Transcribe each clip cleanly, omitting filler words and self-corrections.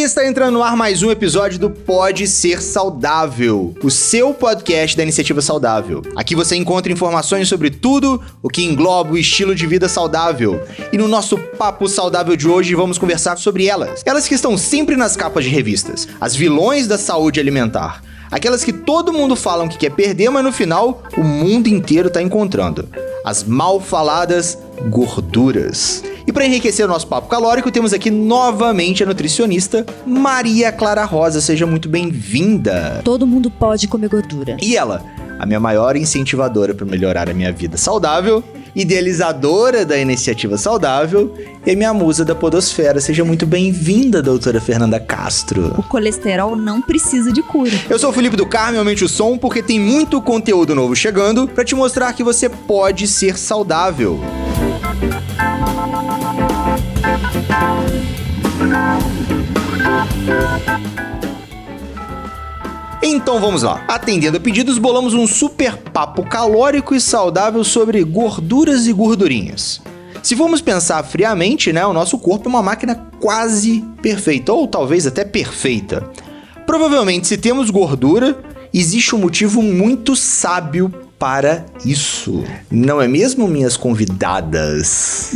está entrando no ar mais um episódio do Pode Ser Saudável, o seu podcast da Iniciativa Saudável. Aqui você encontra informações sobre tudo o que engloba o estilo de vida saudável. E no nosso Papo Saudável de hoje vamos conversar sobre elas. Elas que estão sempre nas capas de revistas, as vilões da saúde alimentar. Aquelas que todo mundo fala que quer perder, mas no final o mundo inteiro está encontrando. As mal faladas gorduras. E para enriquecer o nosso papo calórico, temos aqui novamente a nutricionista Maria Clara Rosa. Seja muito bem-vinda. Todo mundo pode comer gordura. E ela, a minha maior incentivadora para melhorar a minha vida saudável, idealizadora da Iniciativa Saudável e minha musa da podosfera. Seja muito bem-vinda, doutora Fernanda Castro. O colesterol não precisa de cura. Eu sou o Felipe do Carmo, aumente o som, porque tem muito conteúdo novo chegando para te mostrar que você pode ser saudável. Então vamos lá. Atendendo a pedidos, bolamos um super papo calórico e saudável sobre gorduras e gordurinhas. Se formos pensar friamente, o nosso corpo é uma máquina quase perfeita, ou talvez até perfeita. Provavelmente, se temos gordura, existe um motivo muito sábio para isso. Não é mesmo, minhas convidadas?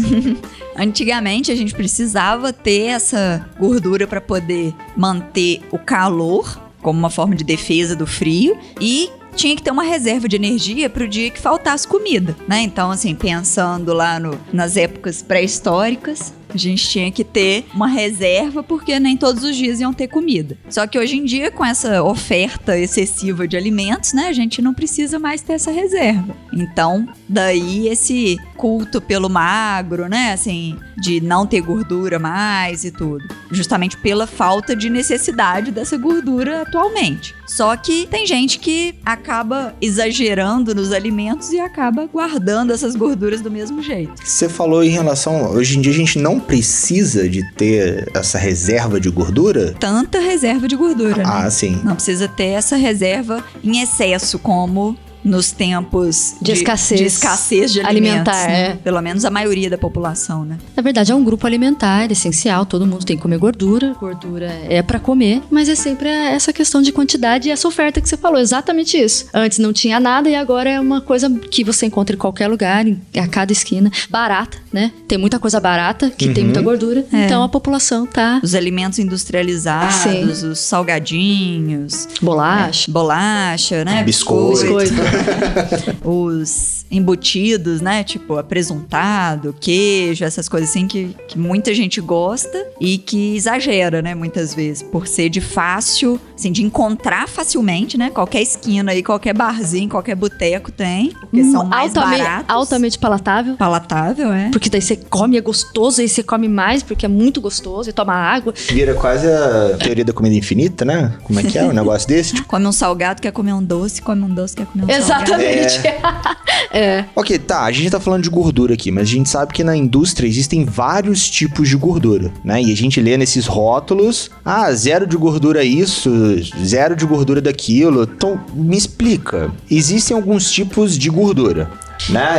Antigamente a gente precisava ter essa gordura para poder manter o calor, como uma forma de defesa do frio, e tinha que ter uma reserva de energia para o dia que faltasse comida, né? Então, assim, pensando lá nas épocas pré-históricas, a gente tinha que ter uma reserva porque nem todos os dias iam ter comida. Só que hoje em dia, com essa oferta excessiva de alimentos, a gente não precisa mais ter essa reserva. Então, daí esse culto pelo magro, assim, de não ter gordura mais e tudo. Justamente pela falta de necessidade dessa gordura atualmente. Só que tem gente que acaba exagerando nos alimentos e acaba guardando essas gorduras do mesmo jeito. Você falou em relação... Hoje em dia a gente não precisa de ter essa reserva de gordura? Tanta reserva de gordura, Ah, sim. Não precisa ter essa reserva em excesso, como nos tempos de escassez de alimentar, alimentos, Pelo menos a maioria da população, Na verdade, é um grupo alimentar essencial, todo mundo tem que comer gordura. Gordura é pra comer, mas é sempre essa questão de quantidade e essa oferta que você falou, exatamente isso. Antes não tinha nada e agora é uma coisa que você encontra em qualquer lugar, a cada esquina. Barata, Tem muita coisa barata, que tem muita gordura, então a população tá... Os alimentos industrializados, os salgadinhos... Bolacha, Biscoito. Os embutidos, tipo apresuntado, queijo, essas coisas assim que muita gente gosta e que exagera, muitas vezes, por ser de fácil, assim, de encontrar facilmente, Qualquer esquina aí, qualquer barzinho, qualquer boteco tem, porque são mais baratos. Altamente palatável. Palatável, Porque daí você come, é gostoso, aí você come mais porque é muito gostoso e toma água. Vira quase a teoria da comida infinita, Como é que é um negócio desse? Come um salgado, quer comer um doce, come um doce, quer comer um salgado. Exatamente. Ok, tá, a gente tá falando de gordura aqui, mas a gente sabe que na indústria existem vários tipos de gordura, E a gente lê nesses rótulos, 0 de gordura isso, 0 de gordura daquilo. Então, me explica, existem alguns tipos de gordura,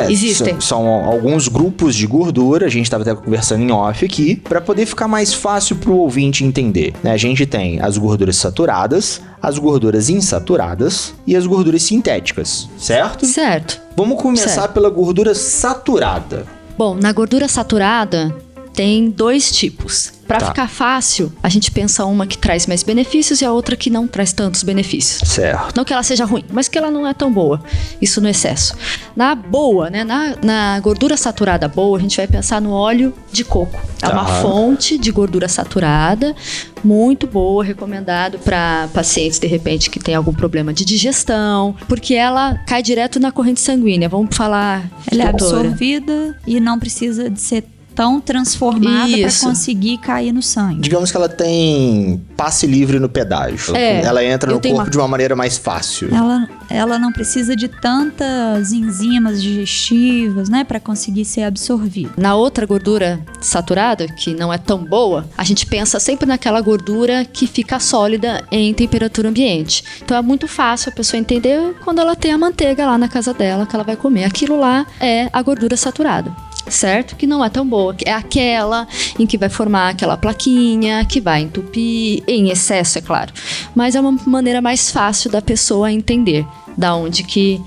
Existem. São alguns grupos de gordura, a gente estava até conversando em off aqui, para poder ficar mais fácil pro ouvinte entender, A gente tem as gorduras saturadas, as gorduras insaturadas e as gorduras sintéticas, certo? Certo. Vamos começar pela gordura saturada. Bom, na gordura saturada tem 2 tipos. Para ficar fácil, a gente pensa uma que traz mais benefícios e a outra que não traz tantos benefícios. Certo. Não que ela seja ruim, mas que ela não é tão boa. Isso no excesso. Na boa, na gordura saturada boa, a gente vai pensar no óleo de coco. É uma fonte de gordura saturada, muito boa, recomendado para pacientes, de repente, que tem algum problema de digestão, porque ela cai direto na corrente sanguínea. Vamos falar... Ela é absorvida e não precisa de ser tão transformada para conseguir cair no sangue. Digamos que ela tem passe livre no pedágio. Ela entra no corpo de uma maneira mais fácil. Ela não precisa de tantas enzimas digestivas, para conseguir ser absorvida. Na outra gordura saturada, que não é tão boa, a gente pensa sempre naquela gordura que fica sólida em temperatura ambiente. Então é muito fácil a pessoa entender quando ela tem a manteiga lá na casa dela, que ela vai comer. Aquilo lá é a gordura saturada. certo? Que não é tão boa. É aquela em que vai formar aquela plaquinha, que vai entupir, em excesso, é claro. Mas é uma maneira mais fácil da pessoa entender da onde que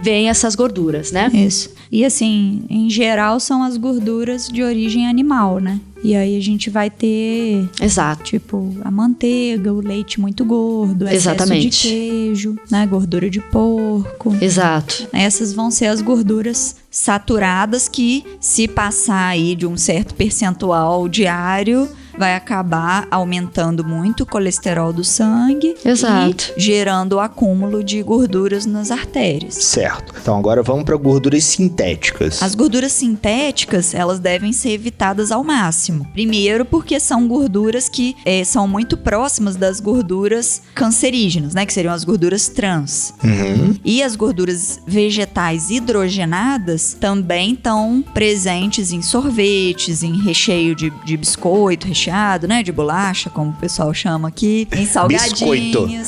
vem essas gorduras, né? Isso. E assim, em geral, são as gorduras de origem animal, né? E aí a gente vai ter, Exato. tipo, a manteiga, o leite muito gordo, excesso Exatamente. de queijo, né? Gordura de porco. Exato. Essas vão ser as gorduras saturadas que, se passar aí de um certo percentual diário, vai acabar aumentando muito o colesterol do sangue. Exato. E gerando o acúmulo de gorduras nas artérias. Certo. Então agora vamos para gorduras sintéticas. As gorduras sintéticas, elas devem ser evitadas ao máximo. Primeiro, porque são gorduras que são muito próximas das gorduras cancerígenas, né? Que seriam as gorduras trans. Uhum. E as gorduras vegetais hidrogenadas também estão presentes em sorvetes, em recheio de biscoito recheado, né? De bolacha, como o pessoal chama aqui. Em salgadinhos.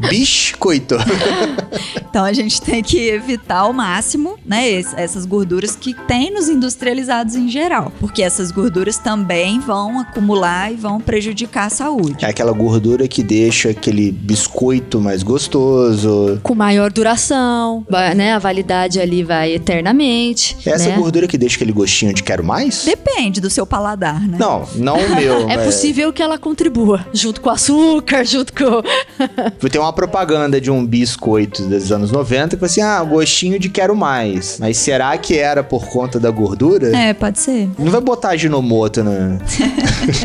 Biscoito. Então a gente tem que evitar ao máximo, né? Essas gorduras que tem nos industrializados em geral. Porque essas gorduras também vão acumular e vão prejudicar a saúde. É aquela gordura que deixa aquele biscoito mais gostoso. Com maior duração, né? A validade ali vai eternamente. Essa né? gordura que deixa aquele gostinho de quero mais? Depende do seu paladar, né? Não o meu. É possível que ela contribua, junto com o açúcar, junto com... Tem uma propaganda de um biscoito dos anos 90 que fala assim, gostinho de quero mais. Mas será que era por conta da gordura? Pode ser. Não vai botar Ajinomoto, né?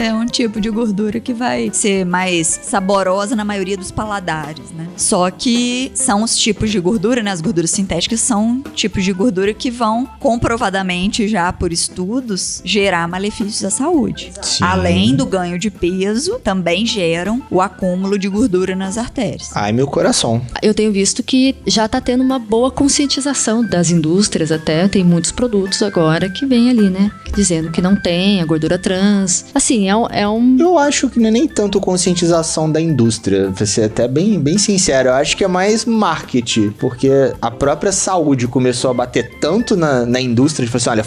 É um tipo de gordura que vai ser mais saborosa na maioria dos paladares, né? Só que são os tipos de gordura, né? As gorduras sintéticas são tipos de gordura que vão, comprovadamente já por estudos, gerar malefícios à saúde. Sim. Além do ganho de peso, também geram o acúmulo de gordura nas artérias. Ai, meu coração. Eu tenho visto que já tá tendo uma boa conscientização das indústrias até. Tem muitos produtos agora que vem ali, né? Dizendo que não tem a gordura trans. Assim, é um... Eu acho que não é nem tanto conscientização da indústria, pra ser até bem sincero. Eu acho que é mais marketing, porque a própria saúde começou a bater tanto na indústria, de falar assim, olha,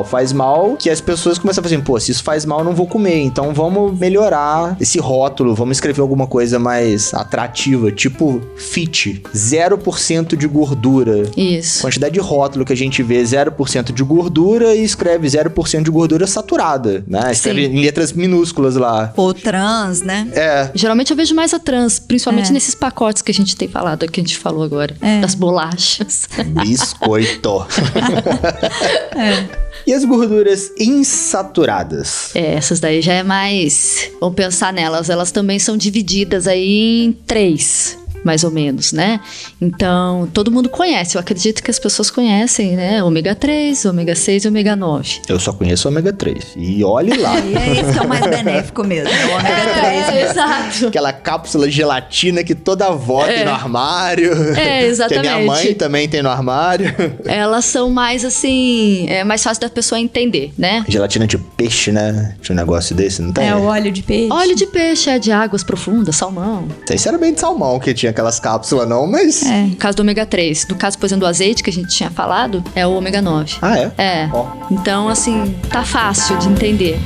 faz mal, que as pessoas começam a fazer assim, pô, se isso faz mal, eu não vou comer, então vamos melhorar esse rótulo, vamos escrever alguma coisa mais atrativa, tipo fit, 0% de gordura. Isso. Quantidade de rótulo que a gente vê, 0% de gordura, e escreve 0% de gordura saturada, né? Escreve em letras minúsculas lá. Ou trans, né? Geralmente eu vejo mais a trans, principalmente nesses pacotes que a gente tem falado, que a gente falou agora, das bolachas. Biscoito. E as gorduras insaturadas? Essas daí já é mais... Vamos pensar nelas, elas também são divididas aí em 3, mais ou menos, né? Então, todo mundo conhece, eu acredito que as pessoas conhecem, né? Ômega 3, ômega 6 e ômega 9. Eu só conheço o ômega 3. E olhe lá. E é esse que é o mais benéfico mesmo, né? O ômega 3. Mesmo. Exato. Aquela cápsula de gelatina que toda avó tem no armário. Exatamente. Que a minha mãe também tem no armário. Elas são mais assim, é mais fácil da pessoa entender, né? Gelatina de peixe, né? Tinha um negócio desse, não tem? O óleo de peixe. Óleo de peixe, de águas profundas, salmão. Não sei se era bem de salmão que tinha aquelas cápsulas não, mas... No caso do ômega 3. No caso, por exemplo, do azeite que a gente tinha falado, é o ômega 9. Ah, é? É. Ó. Então, assim, tá fácil de entender.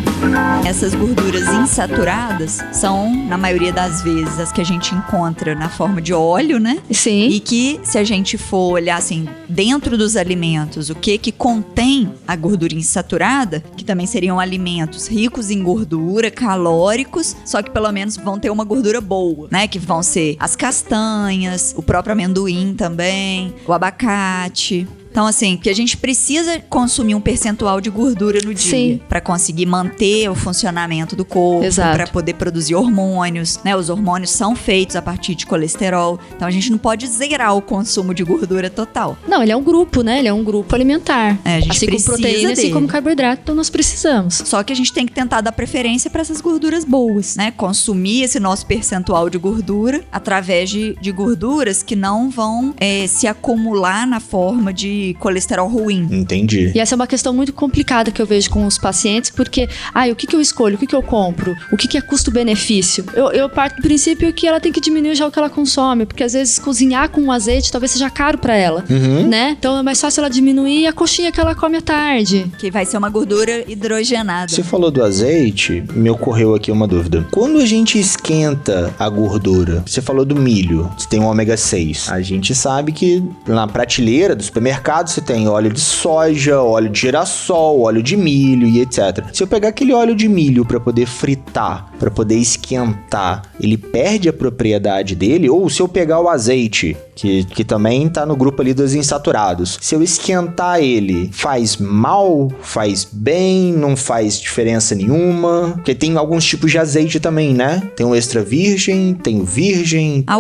Essas gorduras insaturadas são, na maioria das vezes, as que a gente encontra na forma de óleo, né? Sim. E que, se a gente for olhar, assim, dentro dos alimentos, o que contém a gordura insaturada, que também seriam alimentos ricos em gordura, calóricos, só que pelo menos vão ter uma gordura boa, né? Que vão ser as castanhas, o próprio amendoim também, o abacate. Então, assim, que a gente precisa consumir um percentual de gordura no dia. Sim. Para conseguir manter o funcionamento do corpo, Exato. para poder produzir hormônios, né? Os hormônios são feitos a partir de colesterol. Então, a gente não pode zerar o consumo de gordura total. Não, ele é um grupo, né? Ele é um grupo alimentar. A gente assim como precisa proteína, assim dele. como carboidrato, então nós precisamos. Só que a gente tem que tentar dar preferência para essas gorduras boas, né? Consumir esse nosso percentual de gordura através de gorduras que não vão se acumular na forma de de colesterol ruim. Entendi. E essa é uma questão muito complicada que eu vejo com os pacientes, porque, o que eu escolho, o que eu compro, o que é custo-benefício? Eu parto do princípio que ela tem que diminuir já o que ela consome, porque às vezes cozinhar com azeite talvez seja caro pra ela, né? Então é mais fácil ela diminuir a coxinha que ela come à tarde. Que vai ser uma gordura hidrogenada. Você falou do azeite, me ocorreu aqui uma dúvida. Quando a gente esquenta a gordura, você falou do milho, você tem um ômega 6. A gente sabe que na prateleira do supermercado você tem óleo de soja, óleo de girassol, óleo de milho e etc. Se eu pegar aquele óleo de milho para poder fritar, para poder esquentar, ele perde a propriedade dele? Ou se eu pegar o azeite, que também tá no grupo ali dos insaturados, se eu esquentar ele, faz mal? Faz bem? Não faz diferença nenhuma? Porque tem alguns tipos de azeite também, né? Tem o extra virgem, tem o virgem. O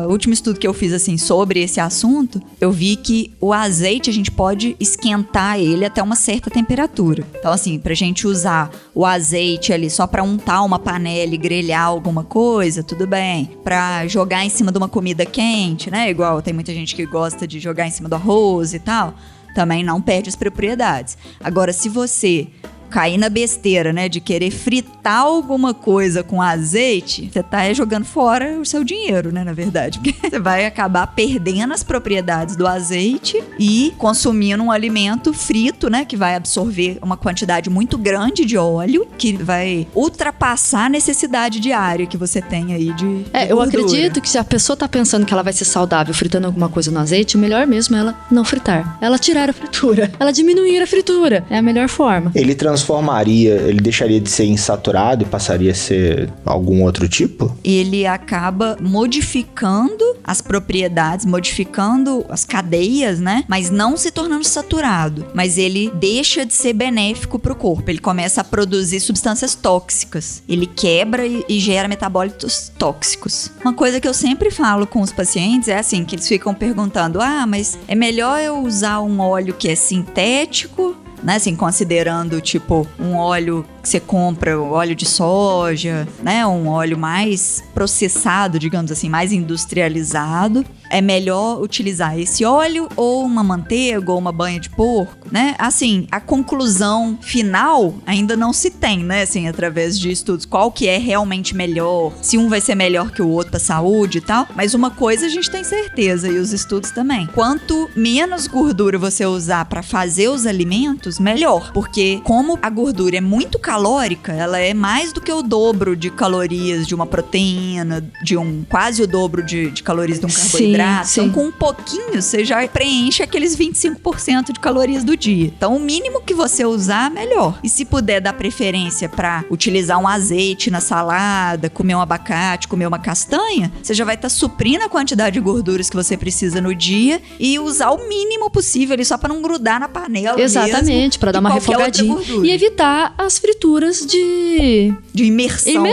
último estudo que eu fiz assim sobre esse assunto, eu vi que o azeite a gente pode esquentar ele até uma certa temperatura. Então assim, pra gente usar o azeite ali só pra untar uma panela e grelhar alguma coisa, tudo bem. Pra jogar em cima de uma comida quente, né? Igual tem muita gente que gosta de jogar em cima do arroz e tal, também não perde as propriedades. Agora, se você cair na besteira, né, de querer fritar alguma coisa com azeite, você tá jogando fora o seu dinheiro, né, na verdade. Porque você vai acabar perdendo as propriedades do azeite e consumindo um alimento frito, né, que vai absorver uma quantidade muito grande de óleo, que vai ultrapassar a necessidade diária que você tem aí de Eu gordura. acredito que se a pessoa tá pensando que ela vai ser saudável fritando alguma coisa no azeite, o melhor mesmo é ela não fritar. Ela tirar a fritura. Ela diminuir a fritura. É a melhor forma. Ele ele deixaria de ser insaturado e passaria a ser algum outro tipo? Ele acaba modificando as propriedades, modificando as cadeias, né? Mas não se tornando saturado. Mas ele deixa de ser benéfico pro corpo. Ele começa a produzir substâncias tóxicas. Ele quebra e gera metabólitos tóxicos. Uma coisa que eu sempre falo com os pacientes é assim, que eles ficam perguntando, mas é melhor eu usar um óleo que é sintético, né, assim, considerando, tipo, um óleo que você compra, o óleo de soja, né, um óleo mais processado, digamos assim, mais industrializado. É melhor utilizar esse óleo ou uma manteiga ou uma banha de porco, né? Assim, a conclusão final ainda não se tem, né, assim, através de estudos, qual que é realmente melhor, se um vai ser melhor que o outro pra saúde e tal, mas uma coisa a gente tem certeza, e os estudos também. Quanto menos gordura você usar pra fazer os alimentos, melhor, porque como a gordura é muito calórica, ela é mais do que o dobro de calorias de uma proteína, de quase o dobro de calorias de um carboidrato. Sim. Então, com um pouquinho, você já preenche aqueles 25% de calorias do dia. Então, o mínimo que você usar, melhor. E se puder dar preferência para utilizar um azeite na salada, comer um abacate, comer uma castanha, você já vai estar suprindo a quantidade de gorduras que você precisa no dia e usar o mínimo possível ali só para não grudar na panela. Exatamente, para dar uma refogadinha. E evitar as frituras de imersão,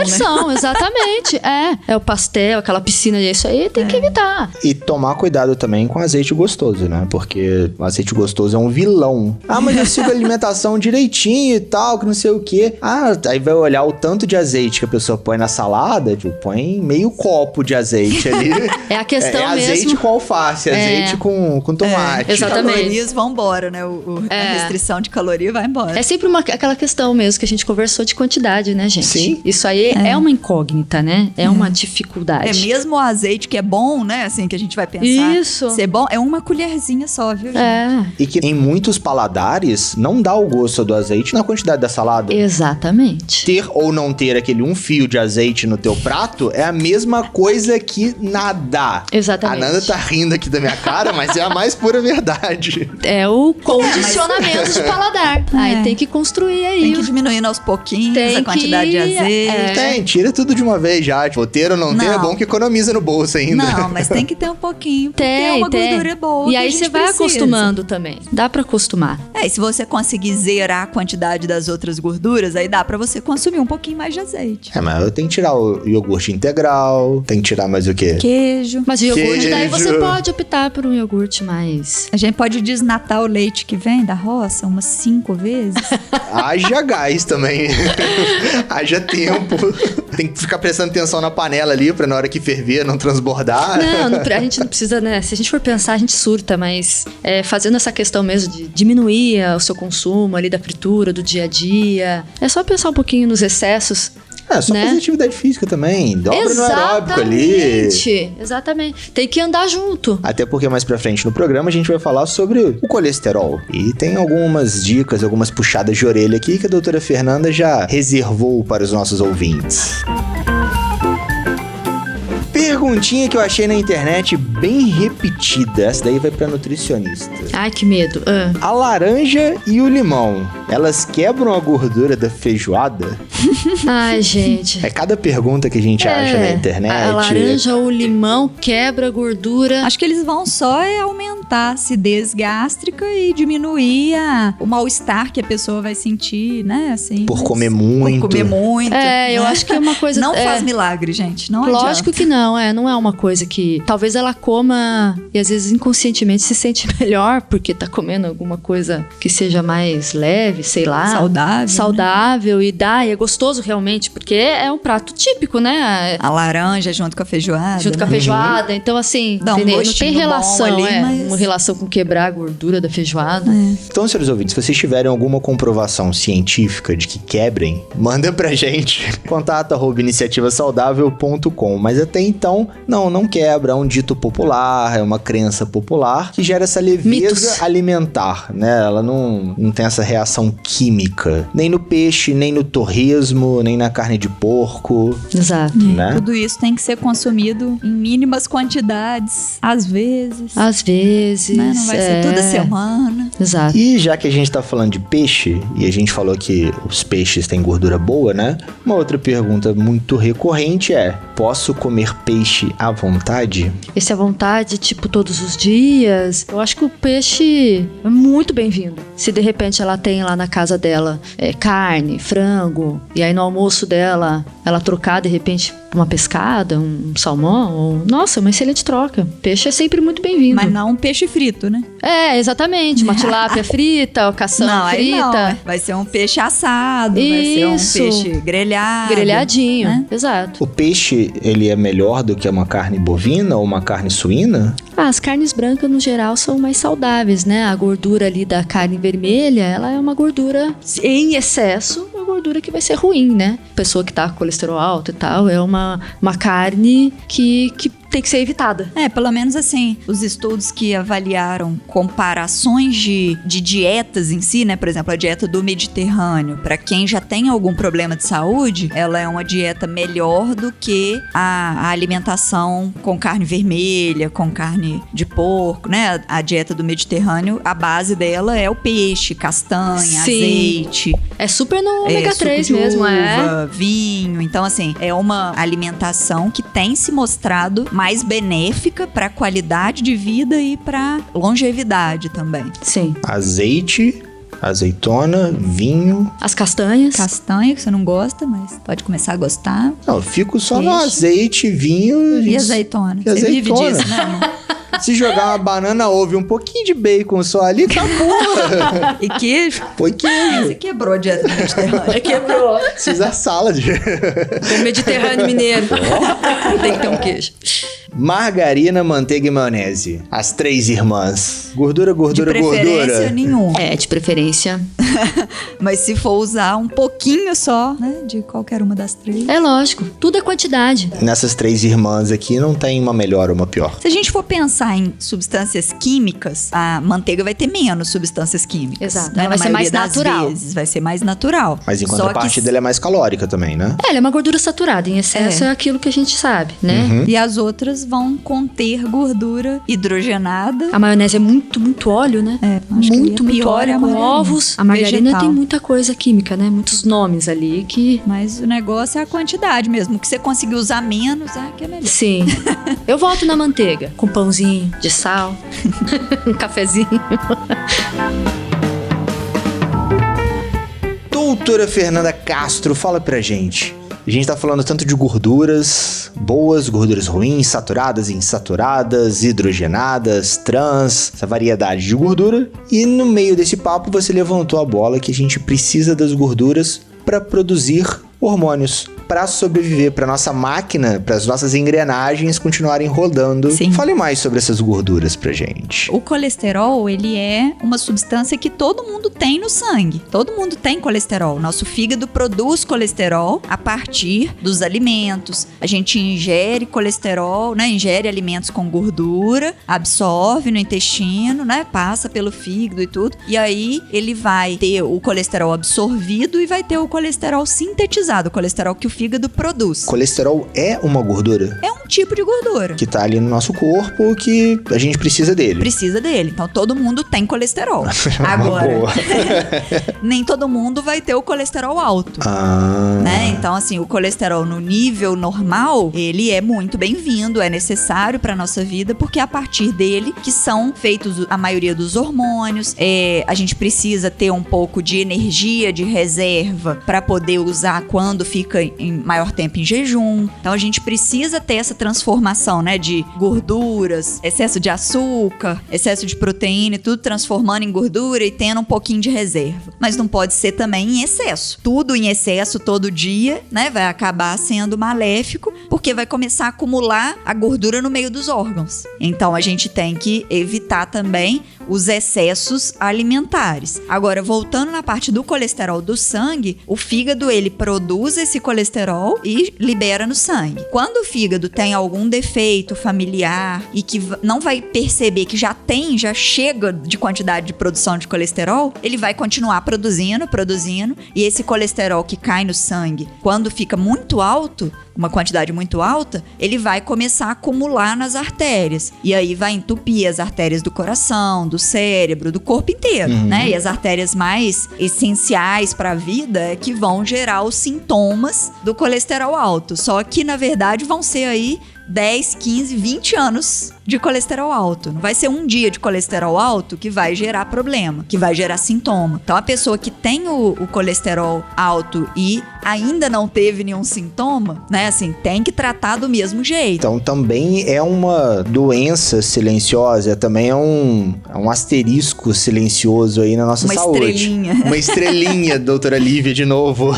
né? Exatamente. É o pastel, aquela piscina, isso aí tem que evitar. E tomar cuidado também com azeite gostoso, né? Porque o azeite gostoso é um vilão. Mas eu sigo a alimentação direitinho e tal, que não sei o quê. Aí vai olhar o tanto de azeite que a pessoa põe na salada, tipo, põe meio copo de azeite ali. É a questão mesmo. Azeite com alface, azeite com tomate. Exatamente. As calorias vão embora, né? A restrição de caloria vai embora. É sempre aquela questão mesmo que a gente conversou de quantidade, né, gente? Sim. Isso aí é uma incógnita, né? É uma dificuldade. É mesmo o azeite que é bom, né? Assim, que a gente vai pensar. Isso. Ser bom, é uma colherzinha só, viu, gente? E que em muitos paladares não dá o gosto do azeite na quantidade da salada. Exatamente. Ter ou não ter aquele um fio de azeite no teu prato é a mesma coisa que nada. Exatamente. A Nanda tá rindo aqui da minha cara, mas é a mais pura verdade. É o condicionamento de paladar. Aí tem que construir aí. Tem que ir diminuindo aos pouquinhos a quantidade de azeite. Tira tudo de uma vez já. Tipo, ter ou não ter é bom que economiza no bolso ainda. Não, mas tem que ter um pouquinho, porque é uma gordura boa. E aí você vai acostumando também. Dá pra acostumar. E se você conseguir zerar a quantidade das outras gorduras, aí dá pra você consumir um pouquinho mais de azeite. Mas eu tenho que tirar o iogurte integral, tem que tirar mais o quê? Queijo. Mas o iogurte, daí você pode optar por um iogurte mais... A gente pode desnatar o leite que vem da roça umas 5 vezes. Haja gás também. Haja tempo. Tem que ficar prestando atenção na panela ali, pra na hora que ferver não transbordar. Não, gente não precisa, né? Se a gente for pensar, a gente surta, mas fazendo essa questão mesmo de diminuir o seu consumo ali da fritura, do dia a dia. É só pensar um pouquinho nos excessos. Só fazer atividade física também. Dobra no aeróbico ali. Exatamente. Tem que andar junto. Até porque mais pra frente no programa a gente vai falar sobre o colesterol. E tem algumas dicas, algumas puxadas de orelha aqui que a doutora Fernanda já reservou para os nossos ouvintes. Perguntinha que eu achei na internet bem repetida. Essa daí vai pra nutricionista. Ai, que medo. A laranja e o limão, elas quebram a gordura da feijoada? Ai, gente. É cada pergunta que a gente acha na internet. A laranja ou o limão quebra a gordura. Acho que eles vão só aumentar a acidez gástrica e diminuir o mal-estar que a pessoa vai sentir, né? Assim, por comer muito. Por comer muito. Eu acho que é uma coisa... Não faz milagre, gente. Não adianta. Lógico que não, não é uma coisa que... Talvez ela coma e às vezes inconscientemente se sente melhor porque tá comendo alguma coisa que seja mais leve, sei lá. Saudável, né? E é gostoso realmente, porque é um prato típico, né? A laranja junto com a feijoada. Junto com a feijoada. Então, assim, não tem relação, uma relação com quebrar a gordura da feijoada. Então, senhores ouvintes, se vocês tiverem alguma comprovação científica de que quebrem, manda pra gente. contato@iniciativasaudável.com. Mas até então, não quebra. É um dito popular, é uma crença popular que gera essa leveza alimentar, né? Ela não tem essa reação química. Nem no peixe, nem no torresmo, nem na carne de porco. Exato. Né? Tudo isso tem que ser consumido em mínimas quantidades, às vezes. Né? Não vai ser toda semana. Exato. E já que a gente tá falando de peixe, e a gente falou que os peixes têm gordura boa, né? Uma outra pergunta muito recorrente é: posso comer peixe à vontade? Esse à vontade, tipo, todos os dias? Eu acho que o peixe é muito bem-vindo. Se de repente ela tem lá na casa dela carne, frango, e aí no almoço dela, ela trocar de repente uma pescada, um salmão, nossa, uma excelente troca. Peixe é sempre muito bem-vindo. Mas não um peixe frito, né? Exatamente. Uma tilápia frita, cação frita. Não, vai ser um peixe assado, vai ser um peixe grelhado. Grelhadinho, né? Exato. O peixe, ele é melhor do que uma carne bovina ou uma carne suína? As carnes brancas, no geral, são mais saudáveis, né? A gordura ali da carne vermelha, ela é uma gordura em excesso, uma gordura que vai ser ruim, né? Pessoa que tá com colesterol alto e tal, é uma carne que tem que ser evitada. Pelo menos assim, os estudos que avaliaram comparações de dietas em si, né? Por exemplo, a dieta do Mediterrâneo, para quem já tem algum problema de saúde, ela é uma dieta melhor do que a alimentação com carne vermelha, com carne de porco, né? A dieta do Mediterrâneo, a base dela é o peixe, castanha, azeite. É super no ômega 3 mesmo, uva, vinho. Então, assim, é uma alimentação que tem se mostrado mais benéfica para a qualidade de vida e para longevidade também. Sim. Azeite, azeitona, vinho. As castanhas. Castanha, que você não gosta, mas pode começar a gostar. Não, eu fico só no azeite, vinho e azeitona. Você vive disso, né? Se jogar uma banana, ovo e um pouquinho de bacon só ali, tá boa. E queijo? Foi queijo. Você quebrou a dieta mediterrânea. Quebrou. Precisa salad. Tem Mediterrâneo mineiro. Tem que ter um queijo. Margarina, manteiga e maionese. As três irmãs. Gordura, gordura, de preferência gordura. Nenhum. De preferência. Mas se for usar um pouquinho só, né, de qualquer uma das três. É lógico. Tudo é quantidade. Nessas três irmãs aqui não tem uma melhor ou uma pior. Se a gente for pensar em substâncias químicas, a manteiga vai ter menos substâncias químicas. Exato. Né? Ela vai ser mais natural. Vai ser mais natural. Mas em contrapartida, ela é mais calórica também, né? Ela é uma gordura saturada. Em excesso é aquilo que a gente sabe, né? Uhum. E as outras vão conter gordura hidrogenada. A maionese é muito óleo, né? Acho muito óleo com margarina. ovos. A margarina Vegetal. tem muita coisa química, né? Muitos nomes ali que... Mas o negócio é a quantidade mesmo. Que você conseguir usar menos, que é melhor. Sim. Eu volto na manteiga. Com pãozinho de sal. Um cafezinho. Doutora Fernanda Castro, fala pra gente. A gente tá falando tanto de gorduras boas, gorduras ruins, saturadas, insaturadas, hidrogenadas, trans, essa variedade de gordura. E no meio desse papo você levantou a bola que a gente precisa das gorduras para produzir hormônios, pra sobreviver, pra nossa máquina, pras nossas engrenagens continuarem rodando. Sim. Fale mais sobre essas gorduras pra gente. O colesterol, ele é uma substância que todo mundo tem no sangue. Todo mundo tem colesterol. Nosso fígado produz colesterol a partir dos alimentos. A gente ingere colesterol, né? Ingere alimentos com gordura, absorve no intestino, né? Passa pelo fígado e tudo. E aí ele vai ter o colesterol absorvido e vai ter o colesterol sintetizado, o colesterol que o fígado produz. Colesterol é uma gordura? É um tipo de gordura. Que tá ali no nosso corpo, que a gente precisa dele. Precisa dele. Então todo mundo tem colesterol. Agora, Boa. nem todo mundo vai ter o colesterol alto. Né? Então, assim, o colesterol no nível normal, ele é muito bem-vindo, é necessário para nossa vida, porque é a partir dele que são feitos a maioria dos hormônios. A gente precisa ter um pouco de energia, de reserva, para poder usar quando fica em maior tempo em jejum. Então, a gente precisa ter essa transformação, né, de gorduras, excesso de açúcar, excesso de proteína, tudo transformando em gordura e tendo um pouquinho de reserva. Mas não pode ser também em excesso. Tudo em excesso todo dia, né, vai acabar sendo maléfico, porque vai começar a acumular a gordura no meio dos órgãos. Então a gente tem que evitar também os excessos alimentares. Agora, voltando na parte do colesterol do sangue, o fígado, ele produz esse colesterol e libera no sangue. Quando o fígado tem algum defeito familiar e que não vai perceber que já chega de quantidade de produção de colesterol, ele vai continuar produzindo, e esse colesterol que cai no sangue, quando fica muito alto, uma quantidade muito alta, ele vai começar a acumular nas artérias. E aí vai entupir as artérias do coração, do cérebro, do corpo inteiro, né? E as artérias mais essenciais para a vida é que vão gerar os sintomas do colesterol alto. Só que, na verdade, vão ser aí 10, 15, 20 anos de colesterol alto. Não vai ser um dia de colesterol alto que vai gerar problema, que vai gerar sintoma. Então, a pessoa que tem o colesterol alto e ainda não teve nenhum sintoma, né, assim, tem que tratar do mesmo jeito. Então, também é uma doença silenciosa, também é um asterisco silencioso aí na nossa saúde. Uma estrelinha. Uma estrelinha, doutora Lívia, de novo.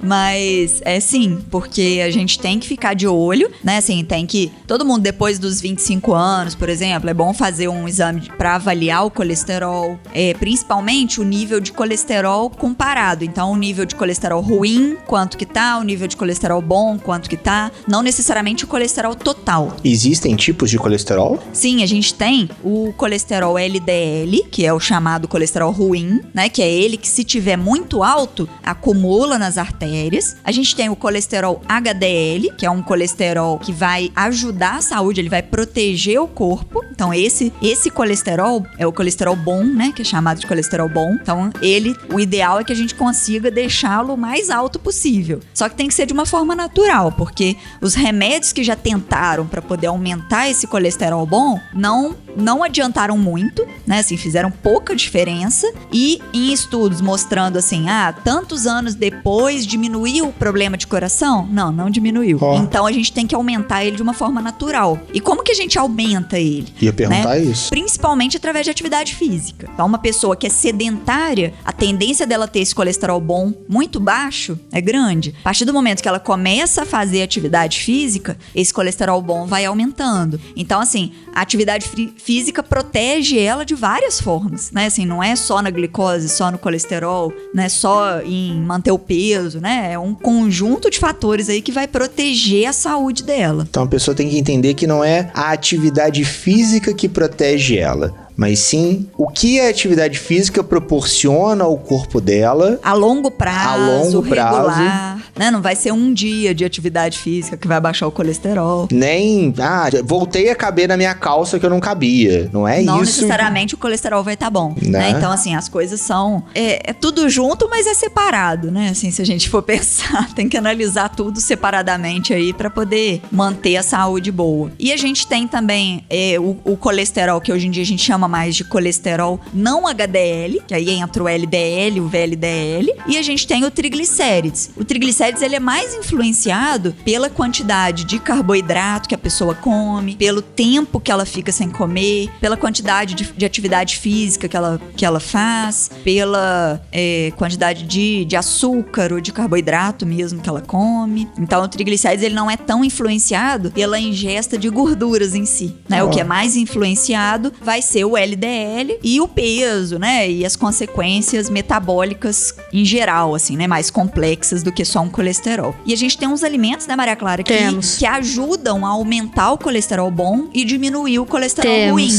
Mas é sim, porque a gente tem que ficar de olho, né? Assim, tem que... Todo mundo depois dos 25 anos, por exemplo, é bom fazer um exame para avaliar o colesterol. Principalmente o nível de colesterol comparado. Então, o nível de colesterol ruim, quanto que tá. O nível de colesterol bom, quanto que tá. Não necessariamente o colesterol total. Existem tipos de colesterol? Sim, a gente tem o colesterol LDL, que é o chamado colesterol ruim, né? Que é ele que, se tiver muito alto, acumula nas artérias. A gente tem o colesterol HDL, que é um colesterol que vai ajudar a saúde, ele vai proteger o corpo. Então, esse colesterol é o colesterol bom, né? Que é chamado de colesterol bom. Então, o ideal é que a gente consiga deixá-lo o mais alto possível. Só que tem que ser de uma forma natural, porque os remédios que já tentaram para poder aumentar esse colesterol bom não adiantaram muito, né? Assim, fizeram pouca diferença. E em estudos mostrando assim, tantos anos depois diminuiu o problema de coração? Não diminuiu. Então a gente tem que aumentar ele de uma forma natural. E como que a gente aumenta ele? Ia perguntar isso. Principalmente através de atividade física. Então, uma pessoa que é sedentária, a tendência dela ter esse colesterol bom muito baixo é grande. A partir do momento que ela começa a fazer atividade física, esse colesterol bom vai aumentando. Então, assim, a atividade física protege ela de várias formas, né? Assim, não é só na glicose, só no colesterol, não é só em manter o peso, né? É um conjunto de fatores aí que vai proteger a saúde dela. Então a pessoa tem que entender que não é a atividade física que protege ela, mas sim o que a atividade física proporciona ao corpo dela a longo prazo, regular, né? Não vai ser um dia de atividade física que vai baixar o colesterol. Nem, voltei a caber na minha calça que eu não cabia. Não é não isso. Não necessariamente o colesterol vai estar bom, né? Então, assim, as coisas são... É tudo junto, mas é separado, né? Assim, se a gente for pensar, tem que analisar tudo separadamente aí para poder manter a saúde boa. E a gente tem também o colesterol, que hoje em dia a gente chama mais de colesterol não HDL, que aí entra o LDL, o VLDL, e a gente tem o triglicérides. O triglicérides triglicérides ele é mais influenciado pela quantidade de carboidrato que a pessoa come, pelo tempo que ela fica sem comer, pela quantidade de atividade física que ela faz, pela quantidade de açúcar ou de carboidrato mesmo que ela come. Então o triglicérides ele não é tão influenciado pela ingesta de gorduras em si, né? O que é mais influenciado vai ser o LDL e o peso, né? E as consequências metabólicas em geral, assim, né? Mais complexas do que só um colesterol. E a gente tem uns alimentos, né, Maria Clara, que ajudam a aumentar o colesterol bom e diminuir o colesterol ruim.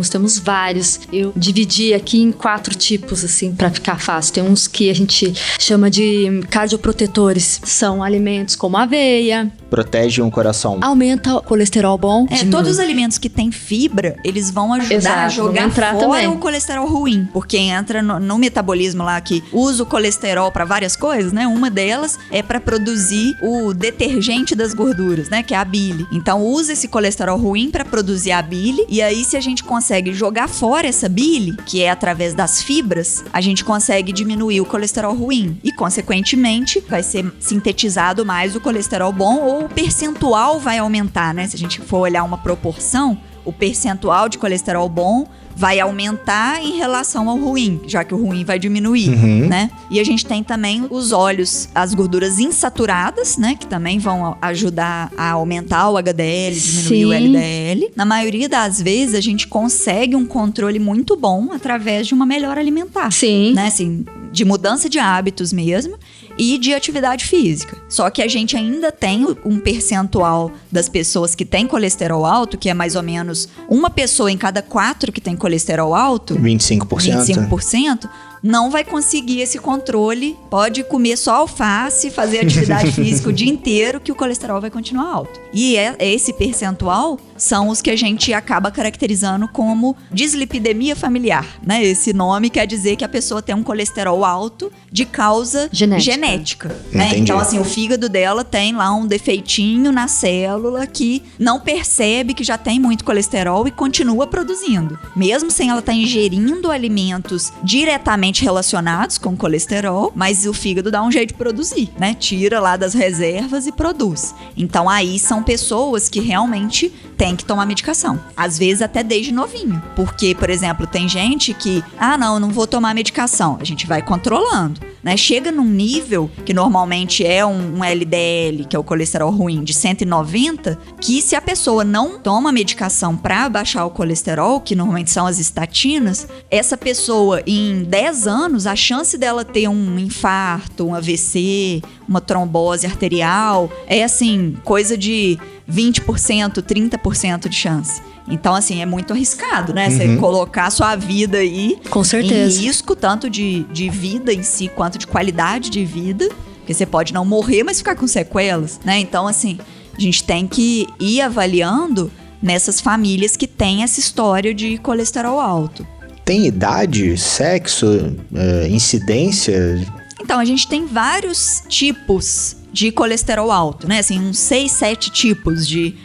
Temos vários. Eu dividi aqui em 4 tipos, assim, pra ficar fácil. Tem uns que a gente chama de cardioprotetores. São alimentos como aveia. Protege um coração. Aumenta o colesterol bom. Todos os alimentos que têm fibra, eles vão ajudar a jogar fora também o colesterol ruim. Porque entra no metabolismo lá que usa o colesterol para várias coisas, né? Uma delas é para produzir o detergente das gorduras, né? Que é a bile. Então usa esse colesterol ruim para produzir a bile. E aí se a gente consegue jogar fora essa bile, que é através das fibras, a gente consegue diminuir o colesterol ruim. E consequentemente vai ser sintetizado mais o colesterol bom, ou o percentual vai aumentar, né? Se a gente for olhar uma proporção, o percentual de colesterol bom vai aumentar em relação ao ruim, já que o ruim vai diminuir, né? E a gente tem também os óleos, as gorduras insaturadas, né? Que também vão ajudar a aumentar o HDL, diminuir o LDL. Na maioria das vezes, a gente consegue um controle muito bom através de uma melhora alimentar. Sim. Né? Assim, de mudança de hábitos mesmo e de atividade física. Só que a gente ainda tem um percentual das pessoas que têm colesterol alto, que é mais ou menos uma pessoa em cada 4 que tem colesterol alto, 25%, não vai conseguir esse controle. Pode comer só alface, fazer atividade física o dia inteiro, que o colesterol vai continuar alto. E esse percentual são os que a gente acaba caracterizando como dislipidemia familiar, né? Esse nome quer dizer que a pessoa tem um colesterol alto de causa genética, né? Então, assim, o fígado dela tem lá um defeitinho na célula que não percebe que já tem muito colesterol e continua produzindo. Mesmo sem ela estar ingerindo alimentos diretamente relacionados com colesterol, mas o fígado dá um jeito de produzir, né? Tira lá das reservas e produz. Então aí são pessoas que realmente têm que tomar medicação. Às vezes até desde novinho. Porque, por exemplo, tem gente que, não vou tomar medicação. A gente vai controlando, né? Chega num nível que normalmente é um LDL, que é o colesterol ruim, de 190, que se a pessoa não toma medicação para baixar o colesterol, que normalmente são as estatinas, essa pessoa em 10 anos, a chance dela ter um infarto, um AVC, uma trombose arterial, é assim, coisa de 20%, 30% de chance. Então, assim, é muito arriscado, né? Você colocar a sua vida aí com certeza em risco, tanto de vida em si, quanto de qualidade de vida, porque você pode não morrer, mas ficar com sequelas, né? Então, assim, a gente tem que ir avaliando nessas famílias que têm essa história de colesterol alto. Tem idade, sexo, incidência? Então, a gente tem vários tipos de colesterol alto, né? Assim, uns 6, 7 tipos de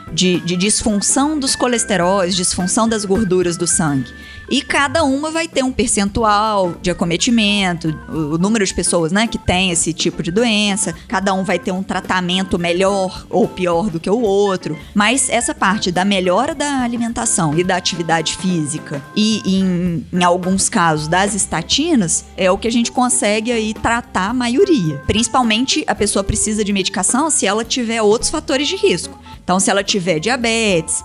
disfunção dos colesteróis, disfunção das gorduras do sangue. E cada uma vai ter um percentual de acometimento, o número de pessoas, né, que tem esse tipo de doença. Cada um vai ter um tratamento melhor ou pior do que o outro. Mas essa parte da melhora da alimentação e da atividade física e, em alguns casos, das estatinas, é o que a gente consegue aí tratar a maioria. Principalmente, a pessoa precisa de medicação se ela tiver outros fatores de risco. Então, se ela tiver diabetes,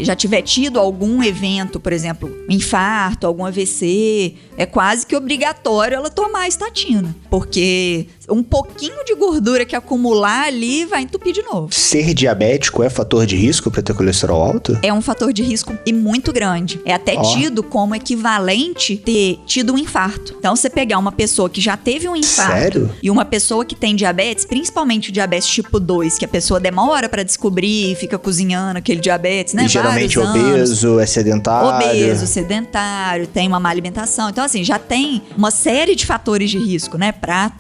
já tiver tido algum evento, por exemplo, infarto, algum AVC, é quase que obrigatório ela tomar a estatina, porque um pouquinho de gordura que acumular ali vai entupir de novo. Ser diabético é fator de risco para ter colesterol alto? É um fator de risco e muito grande. É até tido como equivalente ter tido um infarto. Então, você pegar uma pessoa que já teve um infarto e uma pessoa que tem diabetes, principalmente o diabetes tipo 2, que a pessoa demora para descobrir e fica cozinhando aquele diabetes, né? E geralmente Vários anos. obeso, é sedentário. Obeso, sedentário, tem uma má alimentação. Então, assim, já tem uma série de fatores de risco, né? Pra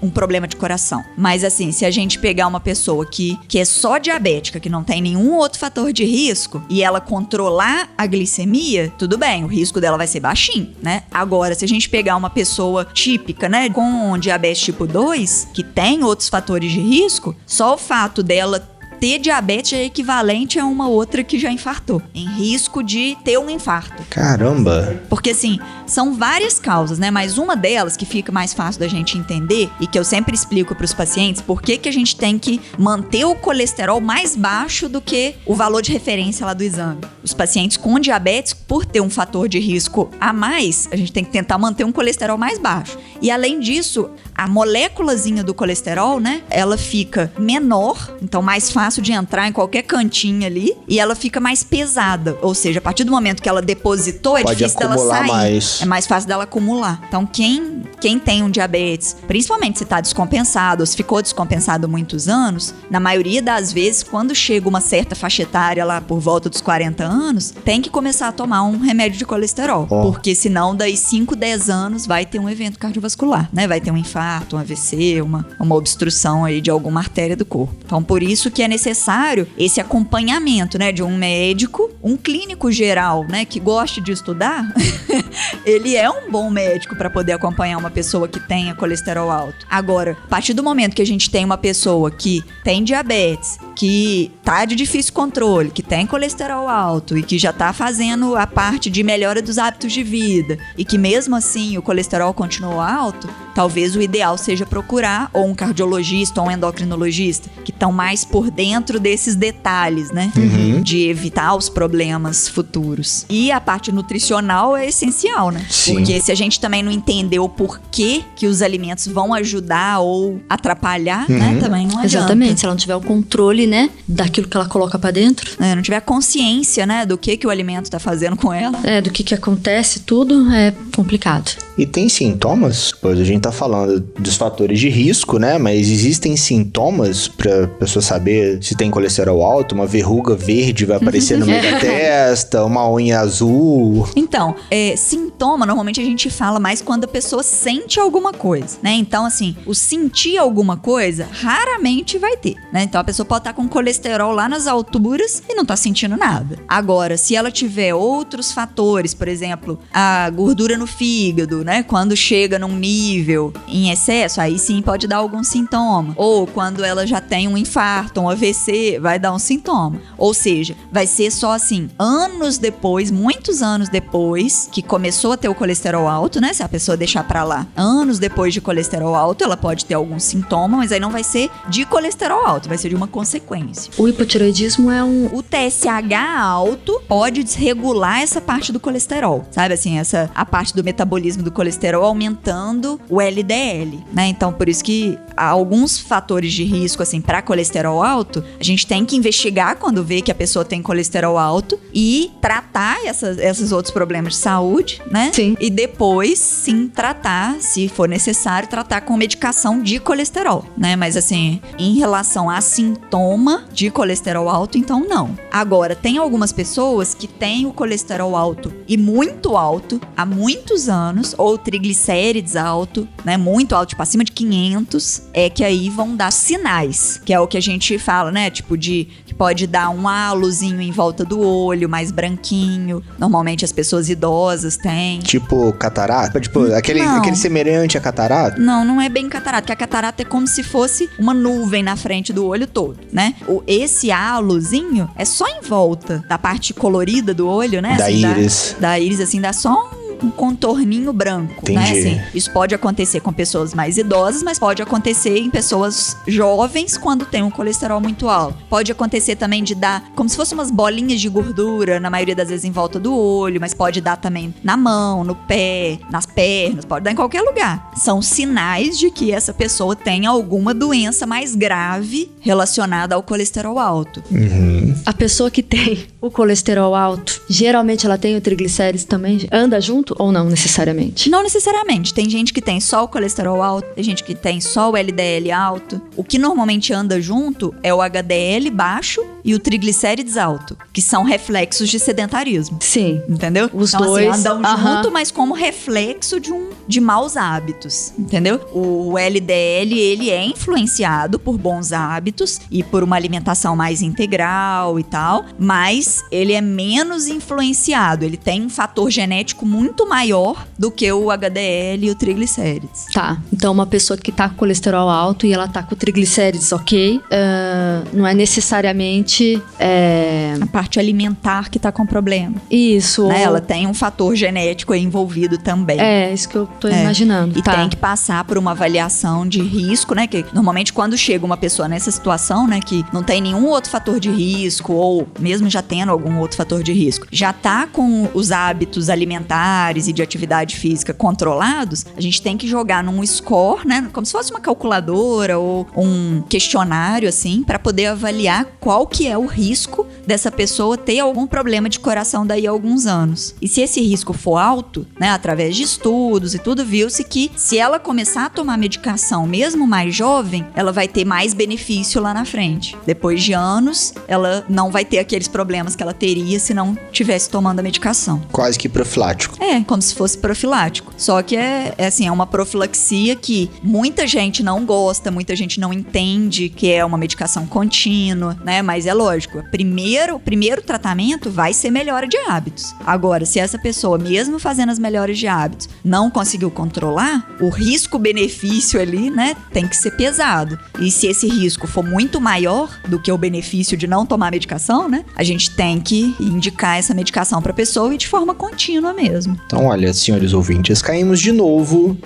um problema de coração. Mas, assim, se a gente pegar uma pessoa que é só diabética, que não tem nenhum outro fator de risco, e ela controlar a glicemia, tudo bem, o risco dela vai ser baixinho, né? Agora, se a gente pegar uma pessoa típica, né? Com diabetes tipo 2, que tem outros fatores de risco, só o fato dela ter diabetes é equivalente a uma outra que já infartou, em risco de ter um infarto. Caramba! Porque, assim, são várias causas, né? Mas uma delas que fica mais fácil da gente entender e que eu sempre explico para os pacientes, por que a gente tem que manter o colesterol mais baixo do que o valor de referência lá do exame. Os pacientes com diabetes, por ter um fator de risco a mais, a gente tem que tentar manter um colesterol mais baixo. E, além disso, a moléculazinha do colesterol, né? Ela fica menor, então mais fácil de entrar em qualquer cantinho ali, e ela fica mais pesada. Ou seja, a partir do momento que ela depositou, é difícil dela sair. Mais. É mais fácil dela acumular. Então, quem tem um diabetes, principalmente se tá descompensado ou se ficou descompensado há muitos anos, na maioria das vezes, quando chega uma certa faixa etária lá por volta dos 40 anos, tem que começar a tomar um remédio de colesterol. Porque senão, daí 5, 10 anos, vai ter um evento cardiovascular, né? Vai ter um infarto, um AVC, uma obstrução aí de alguma artéria do corpo. Então, por isso que é necessário esse acompanhamento, né, de um médico, um clínico geral, né, que goste de estudar. Ele é um bom médico para poder acompanhar uma pessoa que tenha colesterol alto. Agora, a partir do momento que a gente tem uma pessoa que tem diabetes, que tá de difícil controle, que tem colesterol alto e que já tá fazendo a parte de melhora dos hábitos de vida e que mesmo assim o colesterol continua alto, talvez o ideal seja procurar ou um cardiologista ou um endocrinologista que estão mais por dentro desses detalhes, né? De evitar os problemas futuros. E a parte nutricional é essencial, né? Sim. Porque se a gente também não entender o porquê que os alimentos vão ajudar ou atrapalhar, né? Também não adianta. Exatamente, se ela não tiver o controle, né, daquilo que ela coloca pra dentro. Não tiver consciência, né, do que o alimento tá fazendo com ela. Do que acontece, tudo é complicado. E tem sintomas? Pois a gente tá falando dos fatores de risco, né? Mas existem sintomas pra pessoa saber se tem colesterol alto? Uma verruga verde vai aparecer no meio da testa, uma unha azul. Então, sintoma, normalmente a gente fala mais quando a pessoa sente alguma coisa, né? Então, assim, o sentir alguma coisa raramente vai ter, né? Então, a pessoa pode estar com colesterol lá nas alturas e não tá sentindo nada. Agora, se ela tiver outros fatores, por exemplo, a gordura no fígado, né? Quando chega num nível em excesso, aí sim pode dar algum sintoma. Ou quando ela já tem um infarto, um AVC, vai dar um sintoma. Ou seja, vai ser só assim, anos depois, muitos anos depois, que começou a ter o colesterol alto, né? Se a pessoa deixar pra lá, anos depois de colesterol alto, ela pode ter algum sintoma, mas aí não vai ser de colesterol alto, vai ser de uma consequência. O hipotireoidismo é O TSH alto pode desregular essa parte do colesterol, sabe assim, a parte do metabolismo do colesterol aumentando o LDL, né? Então, por isso que há alguns fatores de risco, assim, para colesterol alto, a gente tem que investigar quando vê que a pessoa tem colesterol alto e tratar esses outros problemas de saúde, né? Sim. E depois, sim, tratar, se for necessário, tratar com medicação de colesterol, né? Mas, assim, em relação a sintoma de colesterol alto, então não. Agora, tem algumas pessoas que têm o colesterol alto e muito alto há muitos anos, ou triglicérides alto, né? Muito alto, tipo acima de 500, que aí vão dar sinais, que é o que a gente fala, né? Tipo que pode dar um halozinho em volta do olho, mais branquinho. Normalmente as pessoas idosas têm. Tipo catarata? Tipo, aquele semelhante a catarata? Não é bem catarata, porque a catarata é como se fosse uma nuvem na frente do olho todo, né? Esse halozinho é só em volta da parte colorida do olho, né? Da assim, íris. Da íris, assim, dá só um contorninho branco, Entendi. né? Assim, isso pode acontecer com pessoas mais idosas, mas pode acontecer em pessoas jovens quando tem um colesterol muito alto. Pode acontecer também de dar como se fossem umas bolinhas de gordura, na maioria das vezes em volta do olho, mas pode dar também na mão, no pé, nas pernas, pode dar em qualquer lugar. São sinais de que essa pessoa tem alguma doença mais grave relacionada ao colesterol alto. A pessoa que tem o colesterol alto, geralmente ela tem o triglicérides também? Anda junto ou não necessariamente? Não necessariamente. Tem gente que tem só o colesterol alto, tem gente que tem só o LDL alto. O que normalmente anda junto é o HDL baixo e o triglicérides alto, que são reflexos de sedentarismo. Sim. Entendeu? Os então, dois, assim, andam junto, mas como reflexo de maus hábitos, entendeu? O LDL, ele é influenciado por bons hábitos e por uma alimentação mais integral e tal, mas ele é menos influenciado, ele tem um fator genético muito maior do que o HDL e o triglicérides. Tá, então uma pessoa que tá com colesterol alto e ela tá com triglicérides ok, não é necessariamente... A parte alimentar que tá com problema. Isso. Né? Ela tem um fator genético aí envolvido também. É, isso que eu tô imaginando. E tem que passar por uma avaliação de risco, né? Que normalmente quando chega uma pessoa nessa situação, né? Que não tem nenhum outro fator de risco, ou mesmo já tendo algum outro fator de risco, já tá com os hábitos alimentares e de atividade física controlados, a gente tem que jogar num score, né? Como se fosse uma calculadora ou um questionário, assim, para poder avaliar qual que é o risco dessa pessoa ter algum problema de coração daí a alguns anos. E se esse risco for alto, né, através de estudos e tudo, viu-se que se ela começar a tomar medicação mesmo mais jovem, ela vai ter mais benefício lá na frente. Depois de anos, ela não vai ter aqueles problemas que ela teria se não tivesse tomando a medicação. Quase que profilático. É, como se fosse profilático. Só que é uma profilaxia que muita gente não gosta, muita gente não entende que é uma medicação contínua, né? Mas é lógico, o primeiro tratamento vai ser melhora de hábitos. Agora, se essa pessoa, mesmo fazendo as melhoras de hábitos, não conseguiu controlar, o risco-benefício ali, né, tem que ser pesado. E se esse risco for muito maior do que o benefício de não tomar medicação, né, a gente tem que indicar essa medicação para a pessoa e de forma contínua mesmo. Então, olha, senhores ouvintes, caímos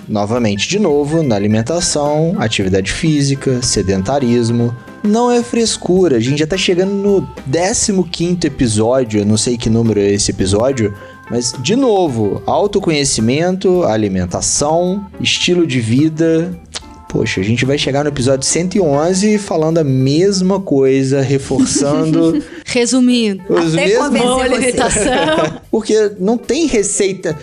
novamente de novo, na alimentação, atividade física, sedentarismo. Não é frescura, a gente já tá chegando no 15º episódio, eu não sei que número é esse episódio, mas, de novo, autoconhecimento, alimentação, estilo de vida. Poxa, a gente vai chegar no episódio 111 falando a mesma coisa, reforçando... Resumindo, os até mesmos... boa alimentação. Porque não tem receita...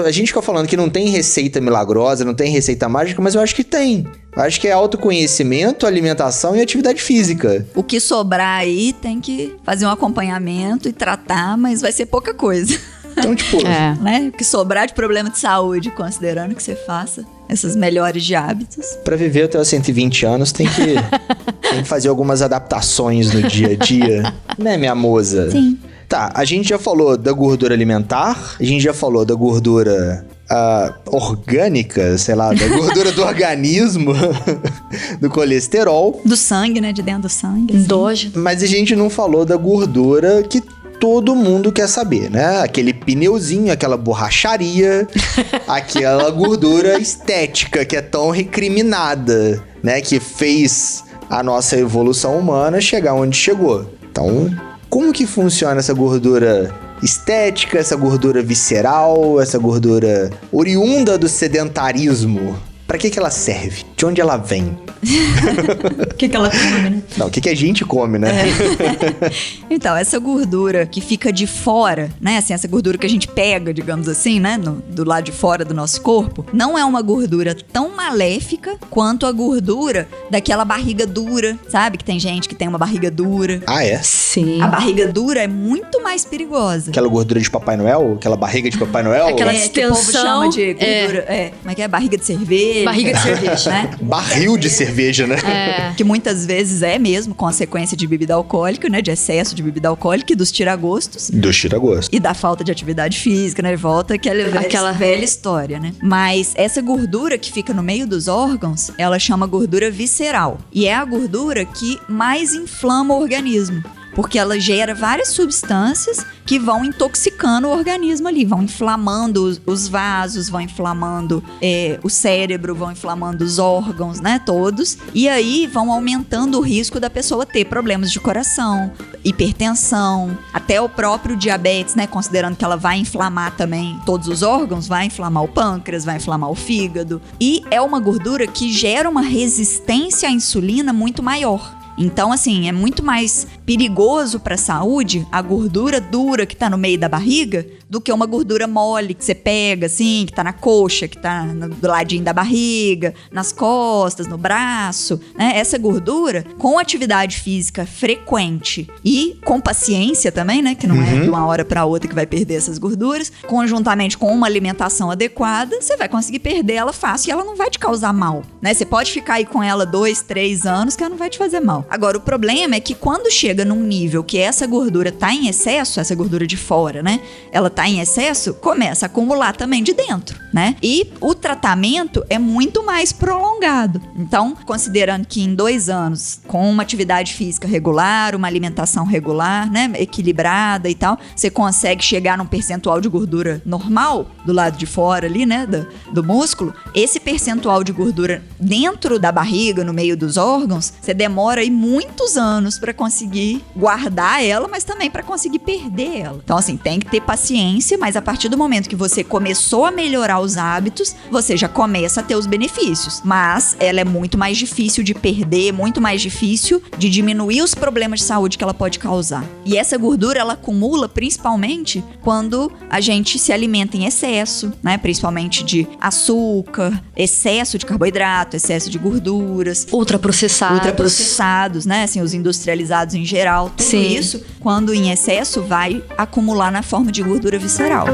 A gente fica falando que não tem receita milagrosa, não tem receita mágica, mas eu acho que tem. Eu acho que é autoconhecimento, alimentação e atividade física. O que sobrar aí tem que fazer um acompanhamento e tratar, mas vai ser pouca coisa. Então, tipo... Né? O que sobrar de problema de saúde, considerando que você faça essas melhores de hábitos. Pra viver até os 120 anos, tem que fazer algumas adaptações no dia a dia. Né, minha moça? Sim. Tá, a gente já falou da gordura alimentar, a gente já falou da gordura... orgânica, sei lá, da gordura do organismo, do colesterol. Do sangue, né? De dentro do sangue. Endógeno. Mas a gente não falou da gordura que todo mundo quer saber, né? Aquele pneuzinho, aquela borracharia, aquela gordura estética que é tão recriminada, né? Que fez a nossa evolução humana chegar onde chegou. Então, como que funciona essa gordura estética, essa gordura visceral, essa gordura oriunda do sedentarismo? Pra que ela serve? De onde ela vem? O que ela come, né? Não, o que a gente come, né? Então, essa gordura que fica de fora, né? Assim, essa gordura que a gente pega, digamos assim, né? Do lado de fora do nosso corpo, não é uma gordura tão maléfica quanto a gordura daquela barriga dura, sabe? Que tem gente que tem uma barriga dura. Ah, é? Sim. A barriga dura é muito mais perigosa. Aquela gordura de Papai Noel? Aquela barriga de Papai Noel? Aquela Que o povo extensão, chama de gordura. Como é que é? Barriga de cerveja. Barriga de cerveja. Né? Barril de cerveja, né? Que muitas vezes é mesmo consequência de bebida alcoólica, né? De excesso de bebida alcoólica e dos tiragostos. Do tira-gosto. E da falta de atividade física, né? Volta aquela velha história, né? Mas essa gordura que fica no meio dos órgãos, ela chama gordura visceral. E é a gordura que mais inflama o organismo. Porque ela gera várias substâncias que vão intoxicando o organismo ali, vão inflamando os vasos, vão inflamando o cérebro, vão inflamando os órgãos, né, todos. E aí vão aumentando o risco da pessoa ter problemas de coração, hipertensão, até o próprio diabetes, né, considerando que ela vai inflamar também todos os órgãos, vai inflamar o pâncreas, vai inflamar o fígado. E é uma gordura que gera uma resistência à insulina muito maior. Então, assim, é muito mais perigoso para a saúde a gordura dura que tá no meio da barriga do que uma gordura mole que você pega, assim, que tá na coxa, que tá do ladinho da barriga, nas costas, no braço, né? Essa gordura, com atividade física frequente e com paciência também, né? Que não é de uma hora para outra que vai perder essas gorduras, conjuntamente com uma alimentação adequada, você vai conseguir perder ela fácil e ela não vai te causar mal, né? Você pode ficar aí com ela 2, 3 anos que ela não vai te fazer mal. Agora, o problema é que quando chega num nível que essa gordura tá em excesso, essa gordura de fora, né? Ela tá em excesso, começa a acumular também de dentro, né? E o tratamento é muito mais prolongado. Então, considerando que em 2 anos, com uma atividade física regular, uma alimentação regular, né? Equilibrada e tal, você consegue chegar num percentual de gordura normal, do lado de fora ali, né? Do músculo. Esse percentual de gordura dentro da barriga, no meio dos órgãos, você demora aí muitos anos para conseguir guardar ela, mas também para conseguir perder ela. Então, assim, tem que ter paciência, mas a partir do momento que você começou a melhorar os hábitos, você já começa a ter os benefícios. Mas ela é muito mais difícil de perder, muito mais difícil de diminuir os problemas de saúde que ela pode causar. E essa gordura, ela acumula principalmente quando a gente se alimenta em excesso, né? Principalmente de açúcar, excesso de carboidrato, excesso de gorduras. Ultraprocessados, né? Assim, os industrializados em geral. Tudo isso, quando em excesso, vai acumular na forma de gordura visceral.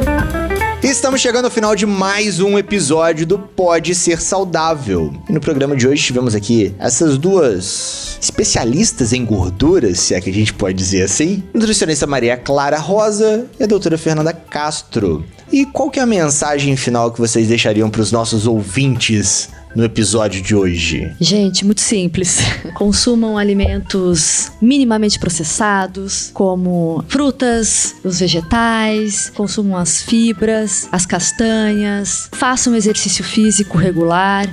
Estamos chegando ao final de mais um episódio do Pode Ser Saudável. E no programa de hoje tivemos aqui essas duas especialistas em gorduras, se é que a gente pode dizer assim. A nutricionista Maria Clara Rosa e a doutora Fernanda Castro. E qual que é a mensagem final que vocês deixariam para os nossos ouvintes no episódio de hoje? Gente, muito simples. Consumam alimentos minimamente processados, como frutas, os vegetais, consumam as fibras, as castanhas, façam exercício físico regular,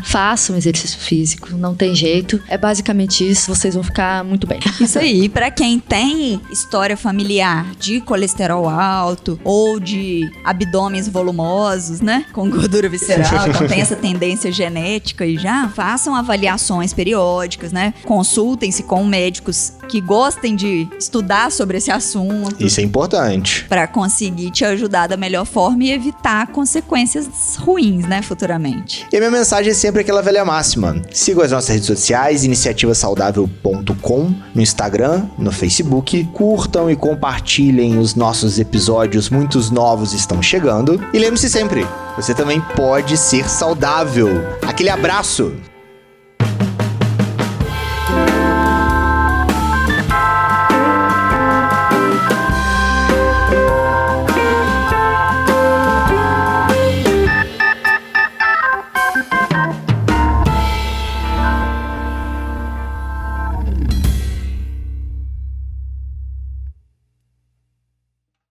não tem jeito. É basicamente isso, vocês vão ficar muito bem. Isso aí, pra quem tem história familiar de colesterol alto ou de abdômenes volumosos, né, com gordura visceral, então tem essa tendência genética e já façam avaliações periódicas, né? Consultem-se com médicos que gostem de estudar sobre esse assunto. Isso é importante. Para conseguir te ajudar da melhor forma e evitar consequências ruins, né, futuramente. E a minha mensagem é sempre aquela velha máxima. Sigam as nossas redes sociais, iniciativasaudável.com, no Instagram, no Facebook. Curtam e compartilhem os nossos episódios, muitos novos estão chegando. E lembre-se sempre, você também pode ser saudável. Aquele abraço!